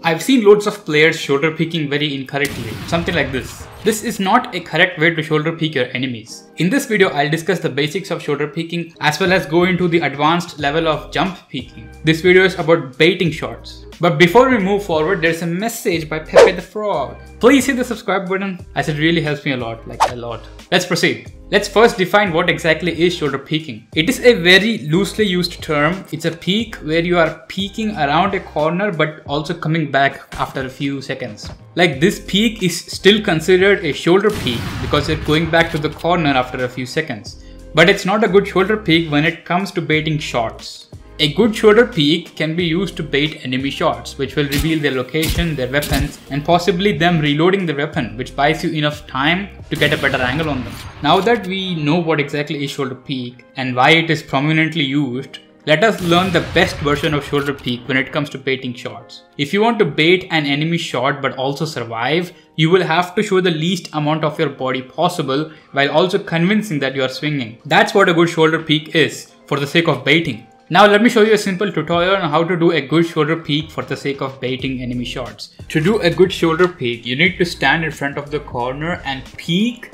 I've seen loads of players shoulder peeking very incorrectly, something like this. This is not a correct way to shoulder peek your enemies. In this video, I'll discuss the basics of shoulder peeking as well as go into the advanced level of jump peeking. This video is about baiting shots. But before we move forward, there's a message by Pepe the Frog. Please hit the subscribe button as it really helps me a lot, like a lot. Let's proceed. Let's first define what exactly is shoulder peeking. It is a very loosely used term. It's a peek where you are peeking around a corner but also coming back after a few seconds. Like this peek is still considered a shoulder peek because you're going back to the corner after a few seconds. But it's not a good shoulder peek when it comes to baiting shots. A good shoulder peek can be used to bait enemy shots, which will reveal their location, their weapons, and possibly them reloading the weapon, which buys you enough time to get a better angle on them. Now that we know what exactly is shoulder peek and why it is prominently used, let us learn the best version of shoulder peek when it comes to baiting shots. If you want to bait an enemy shot but also survive, you will have to show the least amount of your body possible while also convincing that you are swinging. That's what a good shoulder peek is, for the sake of baiting. Now let me show you a simple tutorial on how to do a good shoulder peek for the sake of baiting enemy shots. To do a good shoulder peek, you need to stand in front of the corner and peek.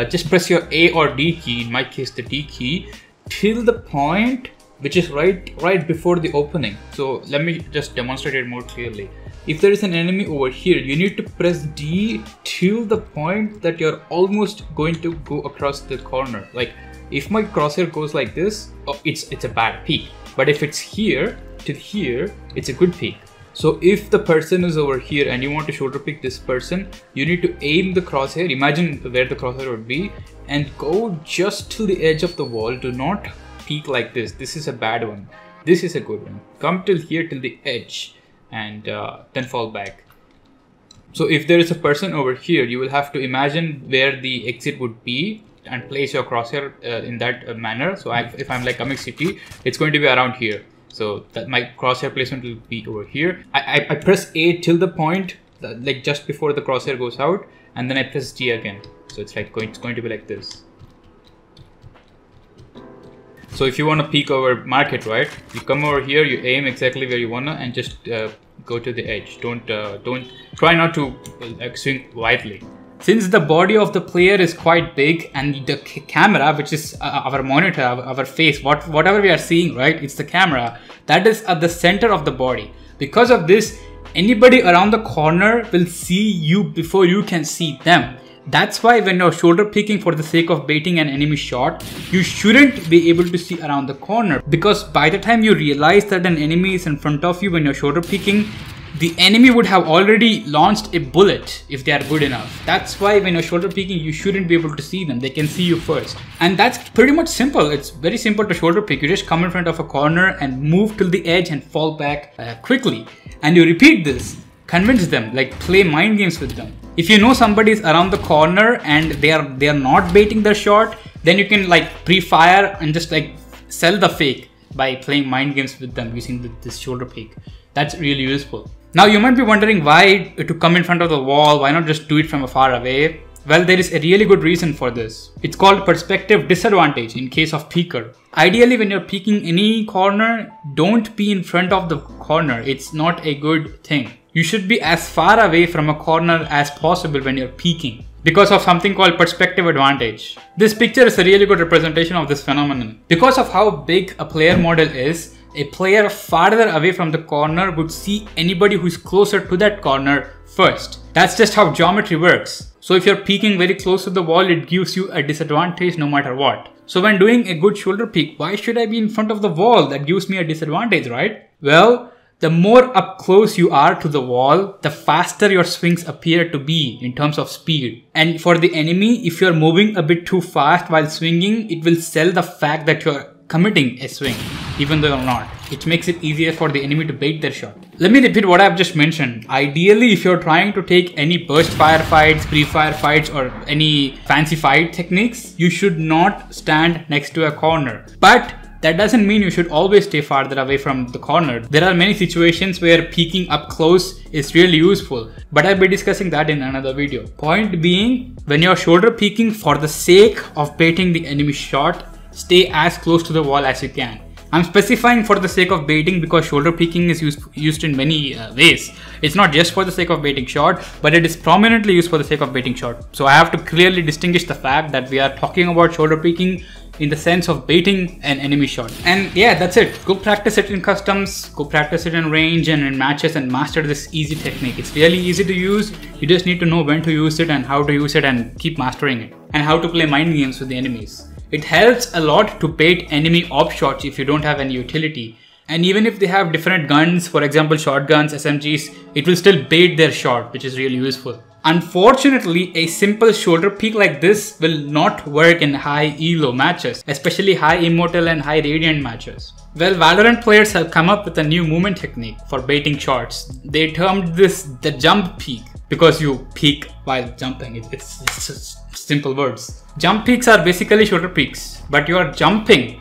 Just press your A or D key, in my case the D key, till the point which is right before the opening. So let me just demonstrate it more clearly. If there is an enemy over here, you need to press D till the point that you're almost going to go across the corner. Like if my crosshair goes like this, oh, it's a bad peek. But if it's here to here, it's a good peek. So if the person is over here and you want to shoulder peek this person, you need to aim the crosshair, imagine where the crosshair would be, and go just to the edge of the wall. Do not peek like this. This is a bad one. This is a good one. Come till here, till the edge, and then fall back. So if there is a person over here, you will have to imagine where the exit would be and place your crosshair in that manner. So if I'm like coming city, it's going to be around here. So that my crosshair placement will be over here. I press A till the point, like just before the crosshair goes out, and then I press G again. So it's like it's going to be like this. So if you want to peek over market, right? You come over here, you aim exactly where you wanna, and just go to the edge. Don't try not to swing widely. Since the body of the player is quite big and the camera, which is our monitor, our face, whatever we are seeing, right? It's the camera that is at the center of the body. Because of this, anybody around the corner will see you before you can see them. That's why when you're shoulder peeking for the sake of baiting an enemy shot, you shouldn't be able to see around the corner, because by the time you realize that an enemy is in front of you when you're shoulder peeking, the enemy would have already launched a bullet if they are good enough. That's why when you're shoulder peeking, you shouldn't be able to see them. They can see you first. And that's pretty much simple. It's very simple to shoulder peek. You just come in front of a corner and move till the edge and fall back quickly. And you repeat this. Convince them, like play mind games with them. If you know somebody is around the corner and they are not baiting their shot, then you can like pre-fire and just like sell the fake by playing mind games with them using this shoulder peek. That's really useful. Now you might be wondering why to come in front of the wall, why not just do it from far away? Well, there is a really good reason for this. It's called perspective disadvantage in case of peeker. Ideally, when you're peeking any corner, don't be in front of the corner. It's not a good thing. You should be as far away from a corner as possible when you're peeking, because of something called perspective advantage. This picture is a really good representation of this phenomenon. Because of how big a player model is, a player farther away from the corner would see anybody who's closer to that corner first. That's just how geometry works. So if you're peeking very close to the wall, it gives you a disadvantage no matter what. So when doing a good shoulder peek, why should I be in front of the wall? That gives me a disadvantage, right? Well, the more up close you are to the wall, the faster your swings appear to be in terms of speed. And for the enemy, if you're moving a bit too fast while swinging, it will sell the fact that you're committing a swing, even though you're not. It makes it easier for the enemy to bait their shot. Let me repeat what I've just mentioned. Ideally, if you're trying to take any burst fire fights, pre-fire fights, or any fancy fight techniques, you should not stand next to a corner. But that doesn't mean you should always stay farther away from the corner. There are many situations where peeking up close is really useful, but I'll be discussing that in another video. Point being, when you're shoulder peeking for the sake of baiting the enemy shot, stay as close to the wall as you can. I'm specifying for the sake of baiting because shoulder peeking is used in many ways. It's not just for the sake of baiting shot, but it is prominently used for the sake of baiting shot. So I have to clearly distinguish the fact that we are talking about shoulder peeking in the sense of baiting an enemy shot. And yeah, that's it. Go practice it in customs, go practice it in range and in matches and master this easy technique. It's really easy to use. You just need to know when to use it and how to use it and keep mastering it. And how to play mind games with the enemies. It helps a lot to bait enemy op shots if you don't have any utility. And even if they have different guns, for example shotguns, SMGs, it will still bait their shot, which is really useful. Unfortunately, a simple shoulder peek like this will not work in high elo matches, especially high immortal and high radiant matches. Well, Valorant players have come up with a new movement technique for baiting shots. They termed this the jump peek because you peek while jumping. It's just simple words. Jump peeks are basically shoulder peeks, but you are jumping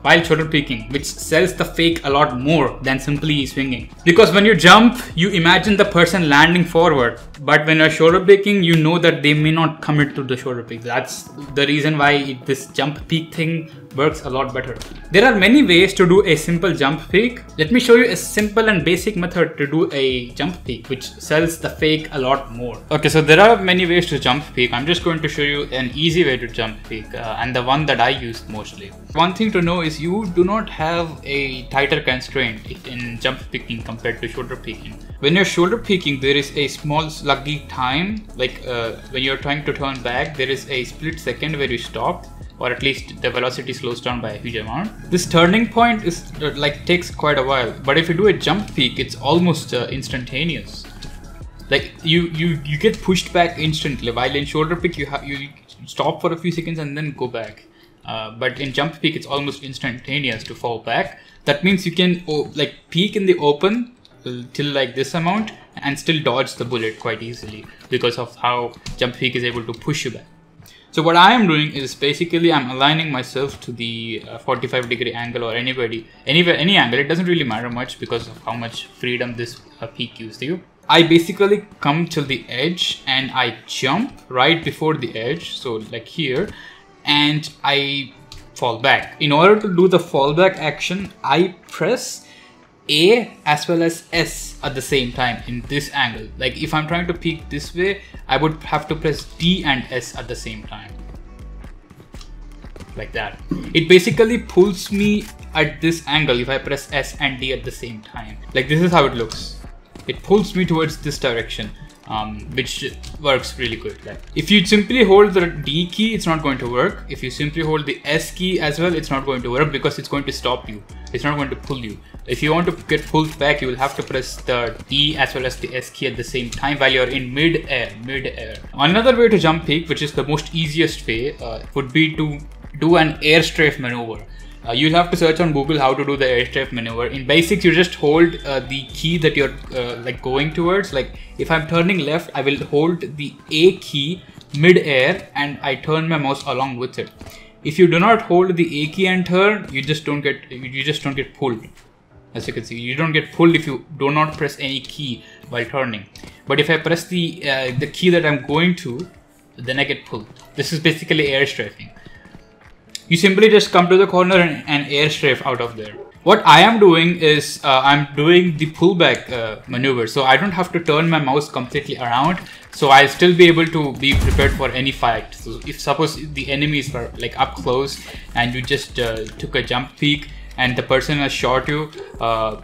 while shoulder peeking, which sells the fake a lot more than simply swinging. Because when you jump, you imagine the person landing forward, but when you're shoulder peeking, you know that they may not commit to the shoulder peek. That's the reason why this jump peek thing works a lot better. There are many ways to do a simple jump peek. Let me show you a simple and basic method to do a jump peek, which sells the fake a lot more. Okay, so there are many ways to jump peek. I'm just going to show you an easy way to jump peek and the one that I use mostly. One thing to know is you do not have a tighter constraint in jump peeking compared to shoulder peeking. When you're shoulder peeking, there is a small sluggy time, like when you're trying to turn back, there is a split second where you stop, or at least the velocity slows down by a huge amount. This turning point is takes quite a while, but if you do a jump peek, it's almost instantaneous. Like you get pushed back instantly, while in shoulder peek you stop for a few seconds and then go back. But in jump peek, it's almost instantaneous to fall back. That means you can peek in the open till like this amount and still dodge the bullet quite easily because of how jump peek is able to push you back. So what I am doing is basically I'm aligning myself to the 45-degree angle or any angle. It doesn't really matter much because of how much freedom this peek gives you. I basically come till the edge and I jump right before the edge, so like here, and I fall back. In order to do the fallback action, I press A as well as S at the same time in this angle. Like if I'm trying to peek this way, I would have to press D and S at the same time. Like that. It basically pulls me at this angle if I press S and D at the same time. Like this is how it looks. It pulls me towards this direction, which works really good. Like if you simply hold the D key, it's not going to work. If you simply hold the S key as well, it's not going to work because it's going to stop you. It's not going to pull you. If you want to get pulled back, you will have to press the D as well as the S key at the same time while you're in mid-air. Another way to jump peek, which is the most easiest way, would be to do an air strafe maneuver. You'll have to search on Google how to do the air strafe maneuver. In basics, you just hold the key that you're going towards. Like if I'm turning left, I will hold the A key mid-air and I turn my mouse along with it. If you do not hold the A key and turn, you just don't get pulled. As you can see, you don't get pulled if you do not press any key while turning. But if I press the key that I'm going to, then I get pulled. This is basically air strafing. You simply just come to the corner and air strafe out of there. What I am doing is I'm doing the pullback maneuver, so I don't have to turn my mouse completely around, so I'll still be able to be prepared for any fight. So if suppose the enemies were like up close and you just took a jump peek and the person has shot you,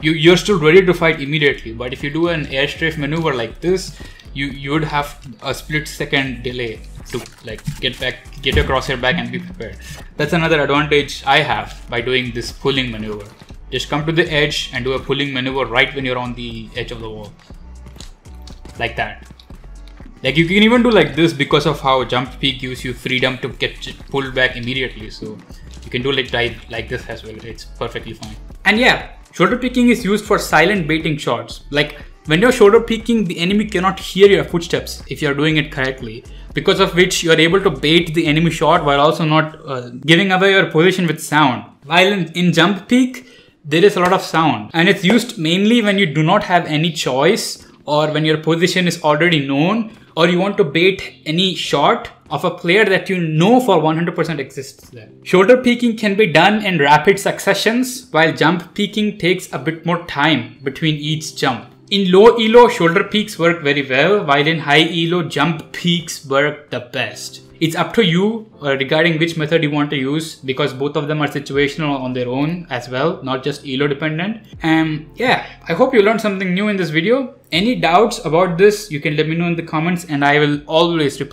you're still ready to fight immediately. But if you do an air strafe maneuver like this, you would have a split second delay to like get your crosshair back and be prepared. That's another advantage I have by doing this pulling maneuver. Just come to the edge and do a pulling maneuver right when you're on the edge of the wall. Like that. Like you can even do like this because of how jump peek gives you freedom to get pulled back immediately. So you can do it like this as well. It's perfectly fine. And yeah, shoulder peeking is used for silent baiting shots. Like when you're shoulder peeking, the enemy cannot hear your footsteps if you're doing it correctly, because of which you're able to bait the enemy shot while also not giving away your position with sound. While in jump peek, there is a lot of sound, and it's used mainly when you do not have any choice or when your position is already known, or you want to bait any shot of a player that you know for 100% exists there. Shoulder peeking can be done in rapid successions, while jump peeking takes a bit more time between each jump. In low elo, shoulder peeks work very well, while in high elo, jump peeks work the best. It's up to you regarding which method you want to use, because both of them are situational on their own as well, not just elo dependent. And yeah, I hope you learned something new in this video. Any doubts about this, you can let me know in the comments and I will always reply.